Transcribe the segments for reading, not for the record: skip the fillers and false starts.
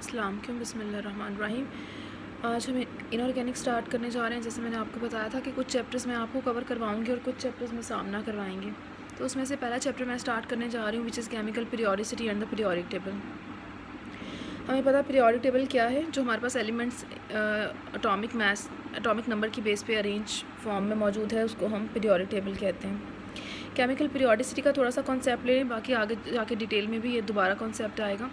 अस्सलाम वालेकुम, बिस्मिल्लाहिर्रहमानिर्रहीम। आज हम इनऑर्गेनिक स्टार्ट करने जा रहे हैं। जैसे मैंने आपको बताया था कि कुछ चैप्टर्स मैं आपको कवर करवाऊंगी और कुछ चैप्टर्स में सामना करवाएंगे। तो उसमें से पहला चैप्टर मैं स्टार्ट करने जा रही हूँ, which is chemical periodicity and the periodic table. हमें पता है पीरियोडिक टेबल क्या है। जो हमारे पास एलिमेंट्स एटॉमिक नंबर की बेस पे अरेंज फॉर्म में मौजूद है, उसको हम पीरियोडिक टेबल कहते हैं। केमिकल पीरियोडिसिटी का थोड़ा सा कॉन्सेप्ट ले लें, बाकी आगे जाके डिटेल में भी ये दोबारा कॉन्सेप्ट आएगा।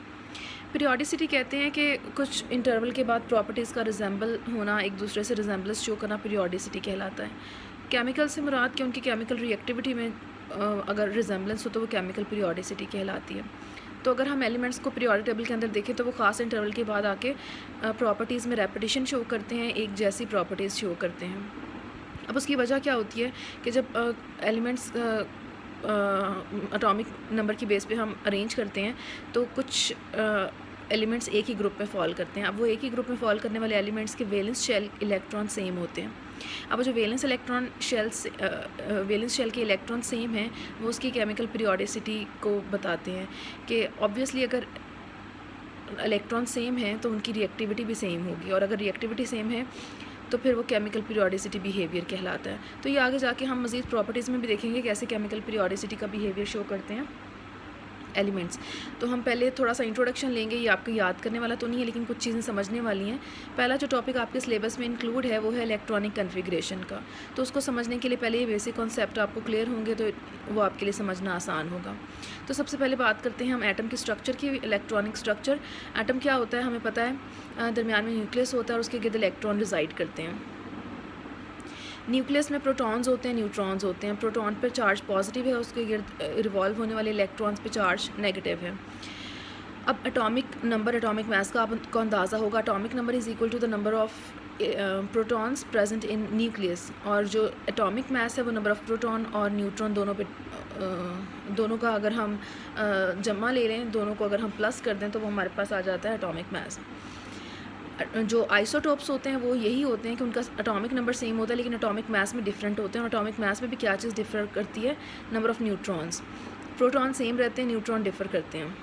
पीरियोडिसिटी कहते हैं कि कुछ इंटरवल के बाद प्रॉपर्टीज़ का रिजेंबल होना, एक दूसरे से रिजेंबलेंस शो करना पीरियोडिसिटी कहलाता है। केमिकल से मुराद कि उनकी केमिकल रिएक्टिविटी में अगर रिजेंबलेंस हो तो वो केमिकल पीरियोडिसिटी कहलाती है। तो अगर हम एलिमेंट्स को पीरियोडिक टेबल के अंदर देखें तो वो ख़ास इंटरवल के बाद आके प्रॉपर्टीज़ में रेपिटेशन शो करते हैं, एक जैसी प्रॉपर्टीज़ शो करते हैं। अब उसकी वजह क्या होती है कि जब एलिमेंट्स एटॉमिक नंबर की बेस पे हम अरेंज करते हैं तो कुछ एलिमेंट्स एक ही ग्रुप में फॉल करते हैं। अब वो एक ही ग्रुप में फॉल करने वाले एलिमेंट्स के वैलेंस शेल इलेक्ट्रॉन सेम होते हैं। अब जो वैलेंस शेल के इलेक्ट्रॉन सेम हैं वो उसकी केमिकल पीरियोडिसिटी को बताते हैं कि ऑब्वियसली अगर इलेक्ट्रॉन सेम हैं तो उनकी रिएक्टिविटी भी सेम होगी, और अगर रिएक्टिविटी सेम है तो फिर वो केमिकल पीरियोडिसिटी बिहेवियर कहलाता है। तो ये आगे जाके हम मज़ीद प्रॉपर्टीज़ में भी देखेंगे कैसे केमिकल पीरियोडिसिटी का बिहेवियर शो करते हैं एलिमेंट्स। तो हम पहले थोड़ा सा इंट्रोडक्शन लेंगे। ये आपको याद करने वाला तो नहीं है, लेकिन कुछ चीज़ें समझने वाली हैं। पहला जो टॉपिक आपके सिलेबस में इंक्लूड है वो है इलेक्ट्रॉनिक कन्फिग्रेशन का। तो उसको समझने के लिए पहले ये बेसिक कॉन्सेप्ट आपको क्लियर होंगे तो वो आपके लिए समझना आसान होगा। तो सबसे पहले बात करते हैं हम एटम के स्ट्रक्चर की। इलेक्ट्रॉनिक स्ट्रक्चर, एटम क्या होता है हमें पता है, दरमियान में न्यूक्लियस होता है और उसके गिर्द इलेक्ट्रॉन रिजाइड करते हैं। न्यूक्लियस में प्रोटॉन्स होते हैं, न्यूट्रॉन्स होते हैं। प्रोटॉन पर चार्ज पॉजिटिव है, उसके गिर्द रिवॉल्व होने वाले इलेक्ट्रॉन्स पे चार्ज नेगेटिव है। अब एटॉमिक मैस का आपको अंदाज़ा होगा। Atomic number is equal to the number of protons present in nucleus, और जो एटॉमिक मैस है वो नंबर ऑफ प्रोटॉन और न्यूट्रॉन दोनों का अगर हम जमा ले लें, दोनों को अगर हम प्लस कर दें तो वो हमारे पास आ जाता है एटॉमिक मैस। जो आइसोटोप्स होते हैं वो यही होते हैं कि उनका एटॉमिक नंबर सेम होता है लेकिन एटॉमिक मास में डिफरेंट होते हैं। और एटॉमिक मास में भी क्या चीज़ डिफर करती है, number of neutrons. Proton same रहते हैं, न्यूट्रॉन डिफर करते हैं।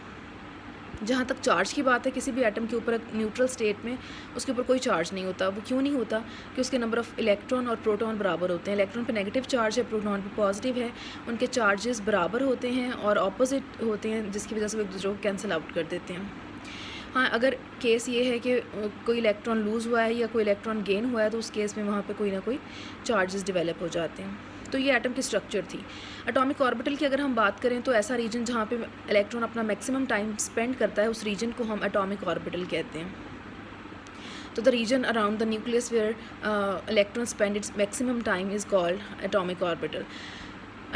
जहाँ तक चार्ज की बात है, किसी भी एटम के ऊपर न्यूट्रल स्टेट में उसके ऊपर कोई चार्ज नहीं होता। वो क्यों नहीं होता? कि उसके नंबर ऑफ़ इलेक्ट्रॉन और प्रोटॉन बराबर होते हैं। इलेक्ट्रॉन पे नेगेटिव चार्ज है, प्रोटॉन पे पॉजिटिव है, उनके चार्जेस बराबर होते हैं और ऑपोजिट होते हैं, जिसकी वजह से वो एक दूसरे को कैंसिल आउट कर देते हैं। हाँ, अगर केस ये है कि कोई इलेक्ट्रॉन लूज़ हुआ है या कोई इलेक्ट्रॉन गेन हुआ है तो उस केस में वहाँ पे कोई ना कोई चार्जेस डेवलप हो जाते हैं। तो ये एटम की स्ट्रक्चर थी। एटॉमिक ऑर्बिटल की अगर हम बात करें तो ऐसा रीजन जहाँ पे इलेक्ट्रॉन अपना मैक्सिमम टाइम स्पेंड करता है उस रीजन को हम एटॉमिक ऑर्बिटल कहते हैं। तो the region around the nucleus where electron spend its maximum time is called atomic orbital.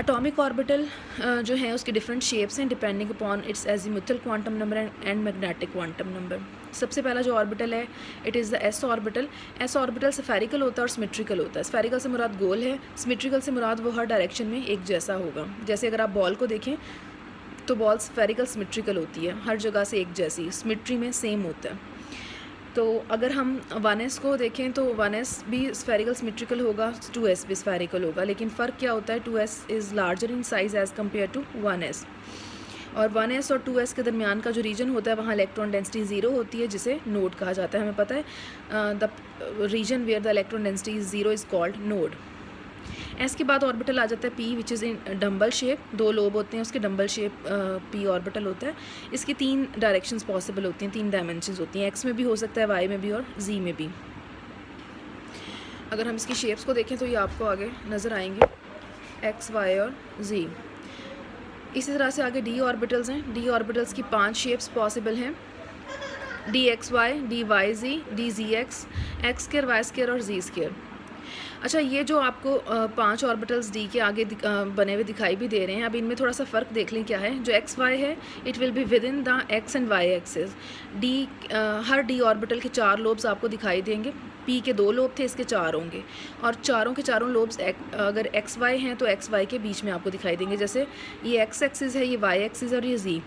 Atomic orbital जो है उसके डिफरेंट शेप्स हैं depending upon its azimuthal quantum number and magnetic quantum number. सबसे पहला जो ऑर्बिटल है it is the S orbital. S orbital spherical होता है और सिमेट्रिकल होता है। स्फेरिकल से मुराद गोल है, सिमेट्रिकल से मुराद वो हर डायरेक्शन में एक जैसा होगा। जैसे अगर आप बॉल को देखें तो बॉल स्फेरिकल सिमेट्रिकल होती है, हर जगह से एक जैसी, सिमेट्री में सेम होता है। तो अगर हम 1s को देखें तो 1s भी स्फेरिकल सिमेट्रिकल होगा, 2s भी स्फेरिकल होगा, लेकिन फ़र्क क्या होता है, 2s is larger in size as compare to 1s। और 1s और 2s के दरमियान का जो रीजन होता है वहाँ इलेक्ट्रॉन डेंसिटी 0 होती है, जिसे नोड कहा जाता है। हमें पता है the region where the electron density is 0 is called node. S के बाद ऑर्बिटल आ जाता है P, which is in dumbbell shape. 2 lobe होते हैं उसके, डम्बल शेप पी ऑर्बिटल होता है। इसकी 3 डायरेक्शंस पॉसिबल होती हैं, 3 डायमेंशंस होती हैं। एक्स में भी हो सकता है, वाई में भी और जी में भी। अगर हम इसकी शेप्स को देखें तो ये आपको आगे नज़र आएंगे, एक्स, वाई और जी। इसी तरह से आगे डी ऑर्बिटल्स हैं। डी ऑर्बिटल्स की 5 शेप्स पॉसिबल हैं, D X Y, D Y Z, D Z X, X square, Y square और जी स्क्वायर। अच्छा, ये जो आपको 5 ऑर्बिटल्स डी के आगे बने हुए दिखाई भी दे रहे हैं, अब इनमें थोड़ा सा फ़र्क देख लें क्या है। जो एक्स वाई है it will be within the X and Y axis. D हर डी ऑर्बिटल के 4 लोब्स आपको दिखाई देंगे। पी के 2 लोब थे, इसके 4 होंगे, और चारों के चारों लोब्स अगर एक्स वाई हैं तो एक्स वाई के बीच में आपको दिखाई देंगे। जैसे ये एक्स एक्सिस है, ये वाई एक्सिस और ये जी,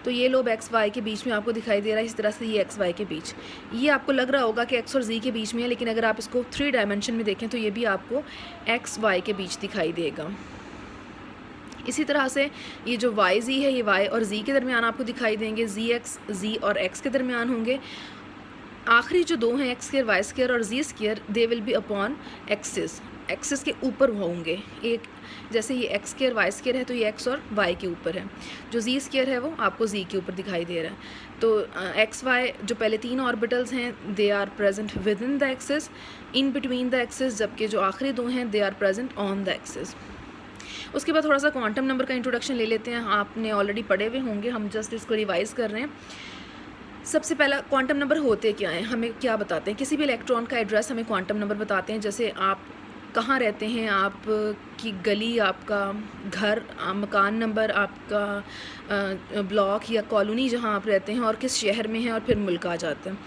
तो ये लोब एक्स वाई के बीच में आपको दिखाई दे रहा है। इस तरह से ये एक्स वाई के बीच, ये आपको लग रहा होगा कि एक्स और जी के बीच में है, लेकिन अगर आप इसको 3 डायमेंशन में देखें तो ये भी आपको एक्स वाई के बीच दिखाई देगा। इसी तरह से ये जो वाई जी है, ये वाई और जी के दरमियान आपको दिखाई देंगे, जी एक्स जी और एक्स के दरमियान होंगे। आखिरी जो दो हैं एक्स स्क्वायर वाई स्क्वायर और Z square, they will be upon axis, axis के ऊपर होंगे। एक जैसे ये एक्स स्क्वायर वाई स्क्वायर है तो ये एक्स और वाई के ऊपर है, जो जी स्क्वायर है वो आपको जी के ऊपर दिखाई दे रहा है। तो एक्स वाई जो पहले तीन ऑर्बिटल्स हैं they are present within the axis, in between the axis, जबकि जो आखिरी दो हैं they are present on the axis. उसके बाद थोड़ा सा क्वांटम नंबर का इंट्रोडक्शन ले लेते हैं। आपने ऑलरेडी पढ़े हुए होंगे, हम जस्ट इसको रिवाइज कर रहे हैं। सबसे पहला क्वांटम नंबर होते क्या हैं, हमें क्या बताते हैं? किसी भी इलेक्ट्रॉन का एड्रेस हमें क्वांटम नंबर बताते हैं। जैसे आप कहाँ रहते हैं, आप की गली, आपका घर, मकान नंबर, आपका ब्लॉक या कॉलोनी जहाँ आप रहते हैं और किस शहर में हैं, और फिर मुल्क आ जाते हैं।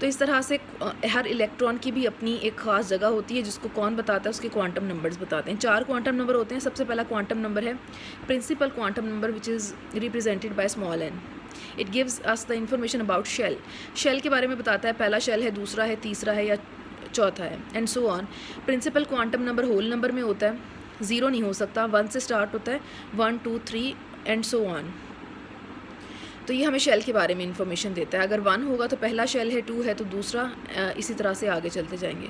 तो इस तरह से हर इलेक्ट्रॉन की भी अपनी एक ख़ास जगह होती है जिसको कौन बताता है, उसके क्वांटम नंबर्स बताते हैं। 4 क्वांटम नंबर होते हैं। सबसे पहला क्वांटम नंबर है principal quantum number which is represented by small n। It gives us the information about shell, shell के बारे में बताता है, पहला शेल है, दूसरा है, तीसरा है या चौथा है, and so on. Principal quantum number whole number में होता है, 0 नहीं हो सकता, 1 से स्टार्ट होता है, 1 2 3 एंड सो ऑन। तो ये हमें शेल के बारे में इंफॉर्मेशन देता है। अगर 1 होगा तो पहला शेल है, 2 है तो दूसरा, इसी तरह से आगे चलते जाएंगे।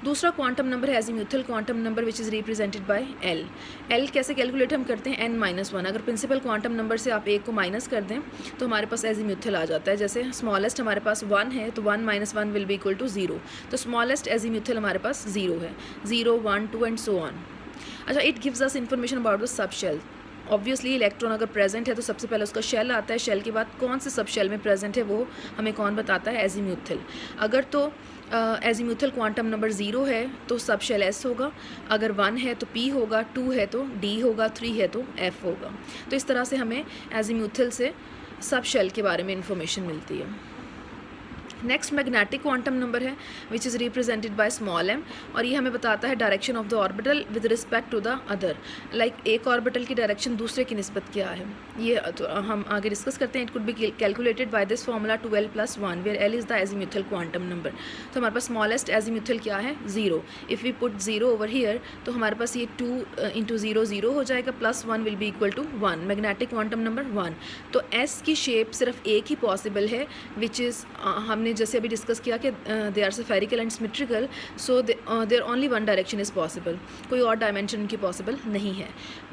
दूसरा क्वांटम नंबर है azimuthal quantum number which is represented by L. L कैसे कैलकुलेट हम करते हैं, n-1। अगर प्रिंसिपल क्वांटम नंबर से आप एक को माइनस कर दें तो हमारे पास एजीम्यूथल आ जाता है। जैसे स्मॉलेस्ट हमारे पास 1 है तो 1 - 1 विल बी इक्वल टू 0। तो स्मॉलेस्ट एजीम्यूथल हमारे पास 0 है, 0 1 2 एंड सो ऑन। अच्छा, it gives us information about the sub shell. Obviously electron अगर प्रेजेंट है तो सबसे पहले उसका शेल आता है, शेल के बाद कौन से सब शेल में प्रेजेंट है वो हमें कौन बताता है, एजीम्यूथल। अगर तो एजीम्यूथल क्वांटम नंबर 0 है तो सब शेल एस होगा, अगर 1 है तो पी होगा, 2 है तो डी होगा, 3 है तो एफ होगा। तो इस तरह से हमें एजीम्यूथल से सब शेल के बारे में इंफॉर्मेशन मिलती है। नेक्स्ट मैग्नेटिक क्वांटम नंबर है which is represented by small m, और ये हमें बताता है direction of the orbital with respect to the other. Like एक ऑर्बिटल की डायरेक्शन दूसरे की निस्बत क्या है, ये तो हम आगे डिस्कस करते हैं। It could be calculated by this formula 2l+1 where l is the azimuthal quantum number. तो हमारे पास स्मॉलेस्ट एजीम्यूथल क्या है, 0। If we put 0 over here तो हमारे पास ये 2 × 0 0 हो जाएगा, +1 will be equal to 1, magnetic quantum number 1। तो s की शेप सिर्फ एक ही पॉसिबल है विच इज़ हमने जैसे अभी डिस्कस किया कि they are spherical and symmetrical, so there only one direction is possible, कोई और डायमेंशन उनकी पॉसिबल नहीं है।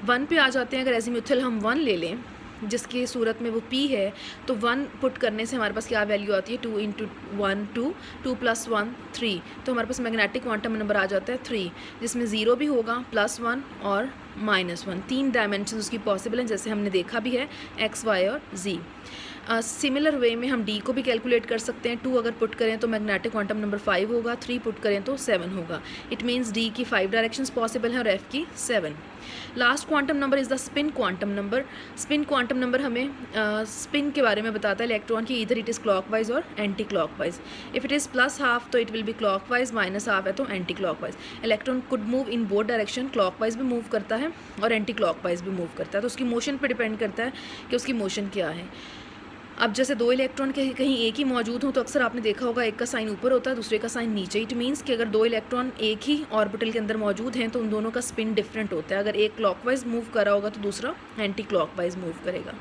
1 पे आ जाते हैं। अगर एजीम्यूथल हम 1 ले लें जिसकी सूरत में वो p है, तो 1 पुट करने से हमारे पास क्या वैल्यू आती है, 2 × 1 2, 2 + 1 3। तो हमारे पास मैग्नेटिक क्वांटम नंबर आ जाता है 3, जिसमें 0 भी होगा, +1 और -1, 3 डायमेंशन उसकी पॉसिबल हैं, जैसे हमने देखा भी है x y और z। सिमिलर वे में हम d को भी कैलकुलेट कर सकते हैं। 2 अगर पुट करें तो मैग्नेटिक क्वांटम नंबर 5 होगा, 3 पुट करें तो 7 होगा। इट मीन्स d की 5 डायरेक्शंस पॉसिबल हैं और f की 7। Last quantum number is the spin quantum number. Spin quantum number हमें स्पिन के बारे में बताता है इलेक्ट्रॉन की, इधर इट इज़ क्लॉकवाइज और anti clockwise. If it is +½ तो इट विल बी क्लॉकवाइज, -½ है तो anti clockwise. Electron could move in both direction, clockwise भी मूव करता है और एंटी क्लॉकवाइज भी मूव करता है। तो उसकी मोशन पर डिपेंड करता है कि उसकी मोशन क्या है। अब जैसे 2 इलेक्ट्रॉन कहीं एक ही मौजूद हों तो अक्सर आपने देखा होगा एक का साइन ऊपर होता है, दूसरे का साइन नीचे। इट मीन्स कि अगर 2 इलेक्ट्रॉन एक ही ऑर्बिटल के अंदर मौजूद हैं तो उन दोनों का स्पिन डिफरेंट होता है। अगर एक क्लॉकवाइज मूव कर रहा होगा तो दूसरा एंटी क्लॉकवाइज मूव करेगा।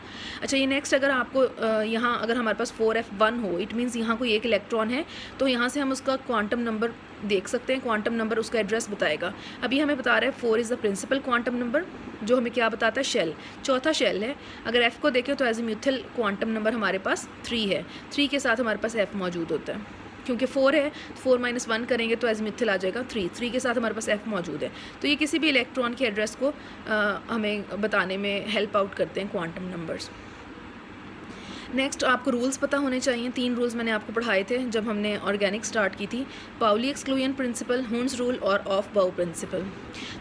अच्छा, ये नेक्स्ट अगर आपको यहाँ अगर हमारे पास 4f1 हो, इट मीन्स यहाँ कोई एक इलेक्ट्रॉन है, तो यहाँ से हम उसका क्वांटम नंबर देख सकते हैं। क्वांटम नंबर उसका एड्रेस बताएगा। अभी हमें बता रहा है 4 is the principal quantum number, जो हमें क्या बताता है, शेल, चौथा शेल है। अगर f को देखें तो एजीम्यूथल क्वांटम नंबर हमारे पास 3 है, 3 के साथ हमारे पास f मौजूद होता है। क्योंकि 4 है, 4 - 1 करेंगे तो एजीम्यूथल आ जाएगा 3, 3 के साथ हमारे पास f मौजूद है। तो ये किसी भी इलेक्ट्रॉन के एड्रेस को हमें बताने में हेल्प आउट करते हैं क्वांटम नंबर्स। नेक्स्ट आपको रूल्स पता होने चाहिए। 3 रूल्स मैंने आपको पढ़ाए थे जब हमने ऑर्गेनिक स्टार्ट की थी, Pauli exclusion principle, Hund's rule और ऑफ बाउ प्रिंसिपल।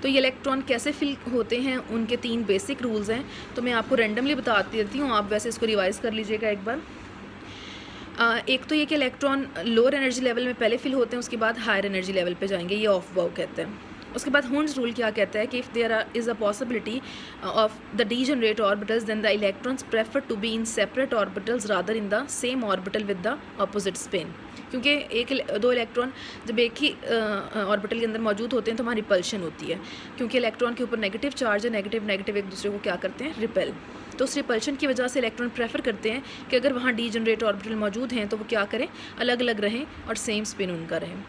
तो ये इलेक्ट्रॉन कैसे फिल होते हैं, उनके 3 बेसिक रूल्स हैं। तो मैं आपको रेंडमली बताती रहती हूँ, आप वैसे इसको रिवाइज़ कर लीजिएगा एक बार। एक तो ये कि इलेक्ट्रॉन लोअर एनर्जी लेवल में पहले फिल होते हैं, उसके बाद हायर एनर्जी लेवल पे जाएंगे, ये ऑफ बाउ कहते हैं। उसके बाद हुंड्स रूल क्या कहता है कि if there is a possibility of the degenerate orbitals then the electrons prefer to be in separate orbitals rather in the same orbital with the opposite spin. क्योंकि दो इलेक्ट्रॉन जब एक ही ऑर्बिटल के अंदर मौजूद होते हैं तो वहाँ रिपल्शन होती है, क्योंकि इलेक्ट्रॉन के ऊपर नेगेटिव चार्ज है, नेगेटिव नेगेटिव एक दूसरे को क्या करते हैं, रिपेल। तो उस रिपल्शन की वजह से इलेक्ट्रॉन प्रेफर करते हैं कि अगर वहाँ डीजनरेट ऑर्बिटल मौजूद हैं तो वो क्या करें, अलग अलग रहें और सेम स्पिन उनका रहें।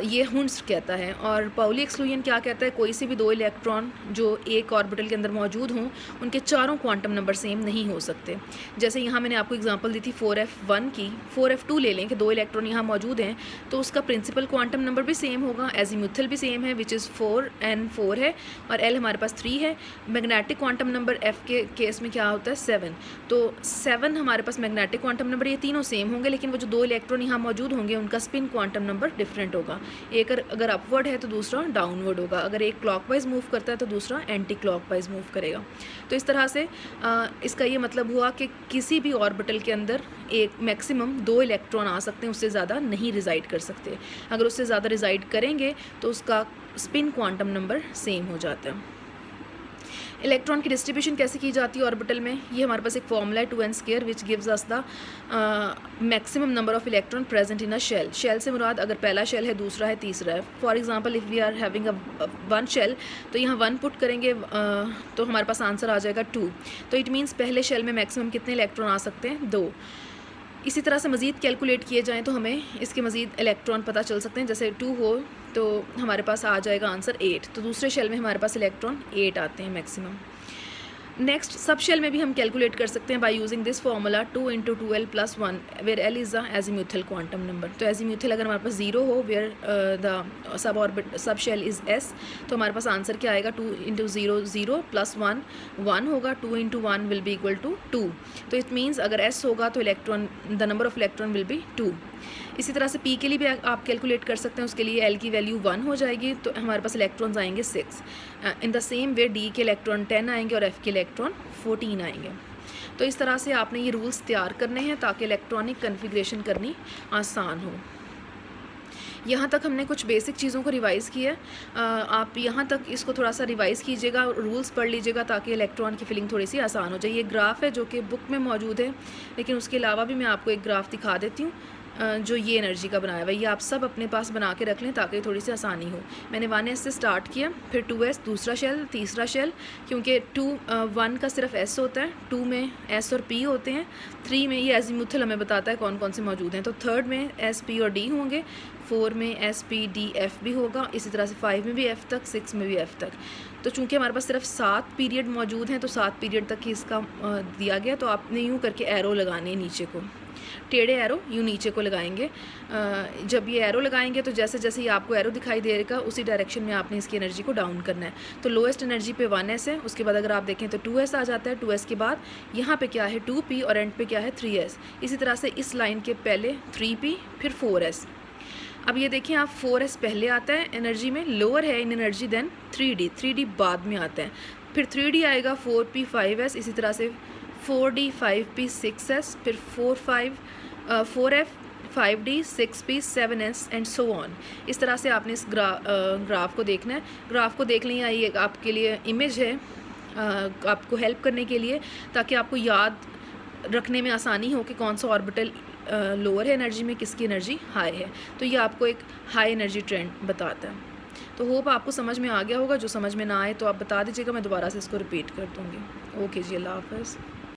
ये हुंड्स कहता है। और पाउली एक्सक्लूजन क्या कहता है, कोई से भी दो इलेक्ट्रॉन जो एक ऑर्बिटल के अंदर मौजूद हों उनके चारों क्वांटम नंबर सेम नहीं हो सकते। जैसे यहाँ मैंने आपको एग्जांपल दी थी 4f1 की, 4f2 ले लें कि दो इलेक्ट्रॉन यहाँ मौजूद हैं तो उसका प्रिंसिपल क्वांटम नंबर भी सेम होगा, एजीम्यूथल भी सेम है विच इज़ 4n4 है, और l हमारे पास 3 है। मैग्नेटिक क्वांटम नंबर f के केस में क्या होता है 7, तो 7 हमारे पास मैग्नेटिक क्वांटम नंबर, ये तीनों सेम होंगे, लेकिन वो जो दो इलेक्ट्रॉन यहाँ मौजूद होंगे उनका स्पिन क्वांटम नंबर डिफरेंट होगा। एक अगर अपवर्ड है तो दूसरा डाउनवर्ड होगा, अगर एक क्लॉकवाइज मूव करता है तो दूसरा एंटी क्लॉकवाइज मूव करेगा। तो इस तरह से इसका ये मतलब हुआ कि किसी भी ऑर्बिटल के अंदर एक मैक्सिमम दो इलेक्ट्रॉन आ सकते हैं, उससे ज़्यादा नहीं रिजाइड कर सकते। अगर उससे ज़्यादा रिजाइड करेंगे तो उसका स्पिन क्वांटम नंबर सेम हो जाता है। इलेक्ट्रॉन की डिस्ट्रीब्यूशन कैसे की जाती है ऑर्बिटल में, ये हमारे पास एक फॉर्मूला है 2n² which gives us the maximum number of electron present in a shell. Shell से मुराद अगर पहला शेल है, दूसरा है, तीसरा है। For example if we are having one shell, तो यहाँ 1 पुट करेंगे तो हमारे पास आंसर आ जाएगा 2। तो इट मीन्स पहले शेल में मैक्सिमम कितने इलेक्ट्रॉन आ सकते हैं, 2। इसी तरह से मज़ीद कैलकुलेट किए जाएँ तो हमें इसके मज़ीद इलेक्ट्रॉन पता चल सकते हैं। जैसे 2 हो तो हमारे पास आ जाएगा आंसर 8, तो दूसरे शेल में हमारे पास इलेक्ट्रॉन 8 आते हैं मैक्सिमम। नेक्स्ट सब शेल में भी हम कैलकुलेट कर सकते हैं by using this formula 2 × 2l + 1 where l is the azimuthal quantum number. तो एजीम्यूथल अगर हमारे पास 0 हो where the sub shell is s, तो हमारे पास आंसर क्या आएगा 2 × 0 0 + 1 1 होगा, 2 × 1 विल बी इक्वल टू 2। तो इट मीन्स अगर s होगा तो electron the number of electron will be 2। इसी तरह से p के लिए भी आप कैलकुलेट कर सकते हैं, उसके लिए l की वैल्यू 1 हो जाएगी तो हमारे पास इलेक्ट्रॉन्स आएंगे 6। इन द सेम वे d के इलेक्ट्रॉन 10 आएंगे और f के इलेक्ट्रॉन 14 आएंगे। तो इस तरह से आपने ये रूल्स तैयार करने हैं ताकि इलेक्ट्रॉनिक कन्फिग्रेशन करनी आसान हो। यहाँ तक हमने कुछ बेसिक चीज़ों को रिवाइज़ किया है। आप यहाँ तक इसको थोड़ा सा रिवाइज़ कीजिएगा, रूल्स पढ़ लीजिएगा ताकि इलेक्ट्रॉन की फिलिंग थोड़ी सी आसान हो जाए। ये ग्राफ है जो कि बुक में मौजूद है, लेकिन उसके अलावा भी मैं आपको एक ग्राफ दिखा देती हूँ जो ये एनर्जी का बनाया हुआ है। ये आप सब अपने पास बना के रख लें ताकि थोड़ी सी आसानी हो। मैंने 1s से स्टार्ट किया, फिर 2s दूसरा शेल, तीसरा शेल, क्योंकि 1 का सिर्फ s होता है, 2 में s और p होते हैं, 3 में ये एजीम्यूथल हमें बताता है कौन कौन से मौजूद हैं, तो 3rd में s p और d होंगे, 4 में s p d f भी होगा, इसी तरह से 5 में भी f तक, 6 में भी f तक। तो चूँकि हमारे पास सिर्फ 7 पीरियड मौजूद हैं तो 7 पीरियड तक ही इसका दिया गया। तो आपने यूँ करके एरो लगाने नीचे को, टेढ़े एरो यूँ नीचे को लगाएंगे। जब ये एरो लगाएंगे तो जैसे जैसे ही आपको एरो दिखाई देगा उसी डायरेक्शन में आपने इसकी एनर्जी को डाउन करना है। तो लोएस्ट एनर्जी पे 1s है, उसके बाद अगर आप देखें तो 2s आ जाता है, 2s के बाद यहाँ पे क्या है 2p और एंड पे क्या है 3s। इसी तरह से इस लाइन के पहले 3p फिर 4s। अब ये देखें आप 4s पहले आता है एनर्जी में, लोअर है इन एनर्जी देन 3d बाद में आता है, फिर 3d आएगा 4p 5s, इसी तरह से 4d 5p 6s, फिर 4f 5d 6p 7s and so on. इस तरह से आपने इस ग्राफ को देखना है। ग्राफ को देख लें, ये आपके लिए इमेज है आपको हेल्प करने के लिए, ताकि आपको याद रखने में आसानी हो कि कौन सा ऑर्बिटल लोअर है एनर्जी में, किसकी एनर्जी हाई है। तो ये आपको एक हाई एनर्जी ट्रेंड बताता है। तो होप आपको समझ में आ गया होगा। जो समझ में ना आए तो आप बता दीजिएगा, मैं दोबारा से इसको रिपीट कर दूँगी। ओके जी, अल्लाह हाफ़िज़।